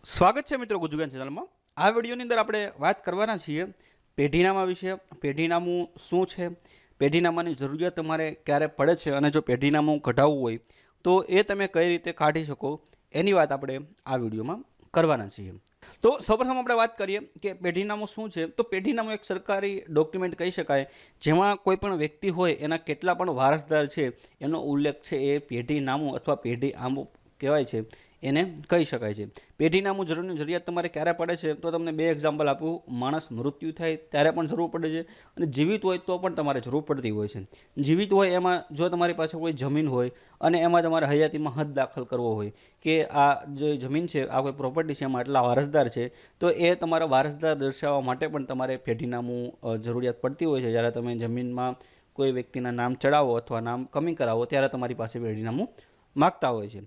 સ્વાગત છે મિત્રો ગુજુગાન ચેનલમાં। આ વિડીયોની અંદર આપણે વાત કરવાના છીએ પેઢીનામા વિશે। પેઢીનામું શું છે, પેઢીનામાની જરૂરિયાત તમારે ક્યારે પડે છે અને જો પેઢીનામું કઢાવવું હોય તો એ તમે કઈ રીતે કાઢી શકો એની વાત આપણે આ વિડીયોમાં કરવાના છીએ। તો સૌપ્રથમ આપણે વાત કરીએ કે પેઢીનામું શું છે। તો પેઢીનામું એક સરકારી ડોક્યુમેન્ટ કહી શકાય જેમાં કોઈ પણ વ્યક્તિ હોય એના કેટલા પણ વારસદાર છે એનો ઉલ્લેખ છે એ પેઢીનામું અથવા પેઢીઆમું કહેવાય છે એને કહી શકાય છે। પેઢીનામું જરૂરિયાત તમારે ક્યારે પડે છે તો તમને બે એક્ઝામ્પલ આપું। માણસ મૃત્યુ થાય ત્યારે પણ જરૂર પડે છે અને જીવિત હોય તો પણ તમારે જરૂર પડતી હોય છે। જીવિત હોય એમાં જો તમારી પાસે કોઈ જમીન હોય અને એમાં તમારે હયાતીમાં હદ દાખલ કરવો હોય કે આ જે જમીન છે, આ કોઈ પ્રોપર્ટી છે, એમાં આટલા વારસદાર છે, તો એ તમારા વારસદાર દર્શાવવા માટે પણ તમારે પેઢીનામું જરૂરિયાત પડતી હોય છે। જ્યારે તમે જમીનમાં કોઈ વ્યક્તિના નામ ચડાવો અથવા નામ કમી કરાવો ત્યારે તમારી પાસે પેઢીનામું માગતા હોય છે।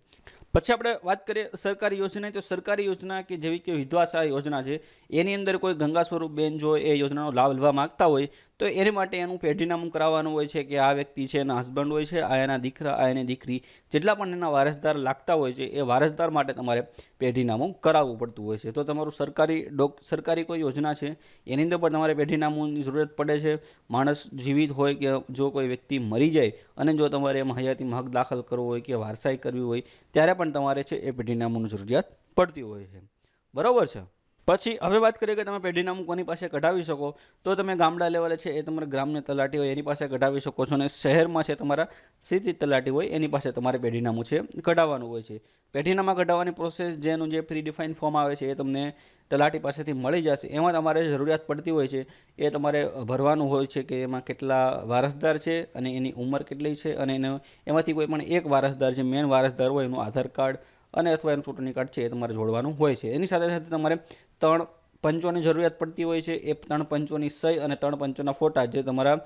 પછી આપણે વાત કરીએ સરકારી યોજના। તો સરકારી યોજના કે જેવી કે વિધવા સહાય યોજના છે એની અંદર કોઈ ગંગા સ્વરૂપ બેન જો એ યોજનાનો લાભ લેવા માગતા હોય તો એની માટે એનું પેઢીનામું કરાવવાનું હોય છે કે આ વ્યક્તિ છે એના હસબન્ડ હોય છે, આ એના દીકરા, આ એની દીકરી, જેટલા પણ એના વારસદાર લાગતા હોય છે એ વારસદાર માટે તમારે પેઢીનામું કરાવવું પડતું હોય છે। તો તમારું સરકારી કોઈ યોજના છે એની અંદર પણ તમારે પેઢીનામુંની જરૂરત પડે છે। માણસ જીવિત હોય કે જો કોઈ વ્યક્તિ મરી જાય અને જો તમારે એમાં હયાતીમાં હક દાખલ કરવો હોય કે વારસાઈ કરવી હોય ત્યારે પણ તમારે છે એ પેઢીનામુંની જરૂરિયાત પડતી હોય છે, બરાબર છે। પછી હવે વાત કરીએ કે તમે પેઢીનામું કોની પાસે કઢાવી શકો તો તમે ગામડા લેવલે છે એ તમારા ગ્રામ્ય તલાટી હોય એની પાસે કઢાવી શકો છો અને શહેરમાં છે તમારા સિટી તલાટી હોય એની પાસે તમારે પેઢીનામું છે કઢાવવાનું હોય છે। પેઢીનામા કઢાવવાની પ્રોસેસ જેનું જે પ્રી ડિફાઇન ફોર્મ આવે છે એ તમને તલાટી પાસેથી મળી જશે। એમાં તમારે જરૂરિયાત પડતી હોય છે એ તમારે ભરવાનું હોય છે કે એમાં કેટલા વારસદાર છે અને એની ઉંમર કેટલી છે અને એમાંથી કોઈ પણ એક વારસદાર છે, મેન વારસદાર હોય એનું આધાર કાર્ડ અને અથવા એનું ચૂંટણી કાર્ડ છે એ તમારે જોડવાનું હોય છે। એની સાથે સાથે તમારે 3 પંચોની જરૂરિયાત પડતી હોય છે। એ 3 પંચોની સહી અને 3 પંચોના ફોટા જે તમારા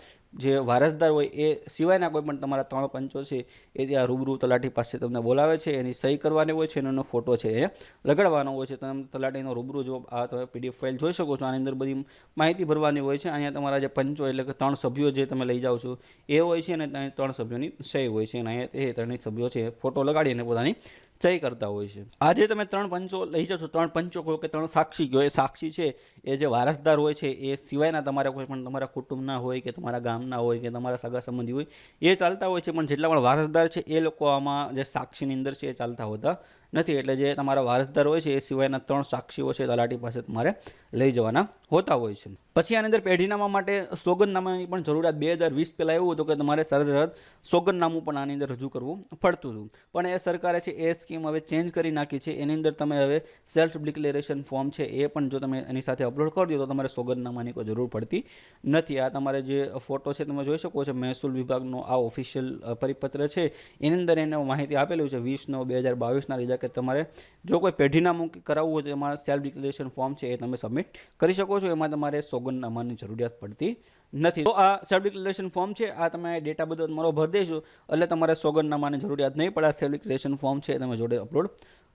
જે વારસદાર હોય એ સિવાયના કોઈ પણ તમારા 3 પંચો છે એ ત્યાં રૂબરૂ તલાટી પાસે તમને બોલાવે છે, એની સહી કરવાની હોય છે, એનો ફોટો છે એ લગાડવાનો હોય છે। તમે તલાટીનો રૂબરૂ જો આ તમે પીડીએફ ફાઇલ જોઈ શકો છો, આની અંદર બધી માહિતી ભરવાની હોય છે। અહીંયા તમારા જે પંચો એટલે કે 3 સભ્યો જે તમે લઈ જાઓ છો એ હોય છે અને ત્યાં 3 સભ્યોની સહી હોય છે અને અહીંયા એ 3 સભ્યો છે ફોટો લગાડી અને પોતાની સહી કરતા હોય છે। આજે તમે 3 પંચો લઈ જાઓ છો, 3 પંચો કહો કે 3 સાક્ષી કહો, એ સાક્ષી છે એ જે વારસદાર હોય છે એ સિવાયના તમારા કોઈ પણ તમારા કુટુંબના હોય કે તમારા ગામના હોય કે તમારા સગા સંબંધી હોય એ ચાલતા હોય છે, પણ જેટલા પણ વારસદાર છે એ લોકો આમાં જે સાક્ષીની અંદર છે એ ચાલતા હોતા નથી। એટલે જે તમારા વારસદાર હોય છે એ સિવાયના 3 સાક્ષીઓ છે તલાટી પાસે તમારે લઈ જવાના હોતા હોય છે। પછી આની અંદર પેઢીનામા માટે સોગંદનામાની પણ જરૂરિયાત 2020 પહેલાં એવું હતું કે તમારે સરત સોગંદનામું પણ આની અંદર રજૂ કરવું પડતું હતું, પણ એ સરકારે છે એ સ્કીમ હવે ચેન્જ કરી નાખી છે। એની અંદર તમે હવે સેલ્ફ ડિક્લેરેશન ફોર્મ છે એ પણ જો તમે એની સાથે અપલોડ કરી દો તો તમારે સોગંદનામાની કોઈ જરૂર પડતી નથી। આ તમારે જે ફોટો છે તમે જોઈ શકો છો, મહેસૂલ વિભાગનો આ ઓફિશિયલ પરિપત્ર છે એની અંદર એને માહિતી આપેલું છે 20/9/2022ના લીધે કે તમારે જો કોઈ પેઢીનામું કરાવવું હોય તો એમાં સેલ્ફ ડિક્લેરેશન ફોર્મ છે એ તમે સબમિટ કરી શકો છો, એમાં તમારે સોગંદનામાની જરૂરિયાત પડતી નથી। તો આ સેલ્ફ ડિક્લેરેશન ફોર્મ છે આ તમે ડેટા બધો તમારો ભરી દેજો એટલે તમારે સોગંદનામાની જરૂરિયાત નહીં પડે। સેલ્ફ ડિક્લેરેશન ફોર્મ છે તમે જોડે અપલોડ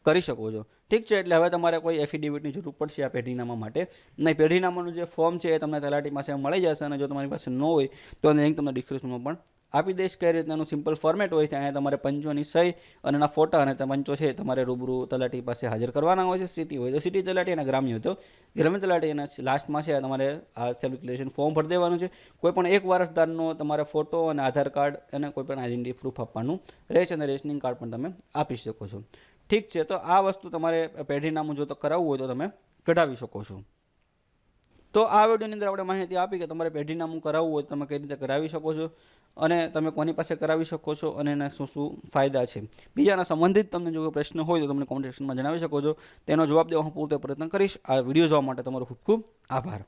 કરી શકો છો, ઠીક છે। એટલે હવે તમારે કોઈ એફિડેવિટની જરૂર પડશે આ પેઢીનામા માટે નહીં। પેઢીનામાનું જે ફોર્મ છે એ તમને તલાટી પાસે મળી જશે અને જો તમારી પાસે ન હોય તો એની લિંક તમને ડિસ્ક્રિપ્શનમાં પણ આપી દઈશ કઈ રીતનું સિમ્પલ ફોર્મેટ હોય છે। અહીંયા તમારે પંચોની સહી અને એના ફોટા અને પંચો છે તમારે રૂબરૂ તલાટી પાસે હાજર કરવાના હોય છે। સિટી હોય તો સિટી તલાટી અને ગ્રામ્ય હોય તો ગ્રામ્ય તલાટી અને લાસ્ટમાં છે તમારે આ સેલ્ફ ડિક્લેરેશન ફોર્મ ભરી દેવાનું છે। કોઈ પણ એક વારસદારનો તમારે ફોટો અને આધાર કાર્ડ અને કોઈ પણ આઈડેન્ટિટી પ્રૂફ આપવાનું રહેશે અને રેશનિંગ કાર્ડ પણ તમે આપી શકો છો, ઠીક છે। તો આ વસ્તુ તમારે પેઢીનામું જો તો કરાવવું હોય તો તમે કઢાવી શકો છો। તો આ વિડીયોની અંદર આપણે માહિતી આપી કે તમારે પેઢીનામું કરાવવું હોય તો તમે કઈ રીતે કરાવી શકો છો અને તમે કોની પાસે કરાવી શકો છો અને એના શું શું ફાયદા છે। બીજાના સંબંધિત તમને જો કોઈ પ્રશ્ન હોય તો તમને કોમેન્ટ સેક્શનમાં જણાવી શકો છો, તેનો જવાબ દેવા હું પૂરતો પ્રયત્ન કરીશ। આ વિડીયો જોવા માટે તમારો ખૂબ ખૂબ આભાર।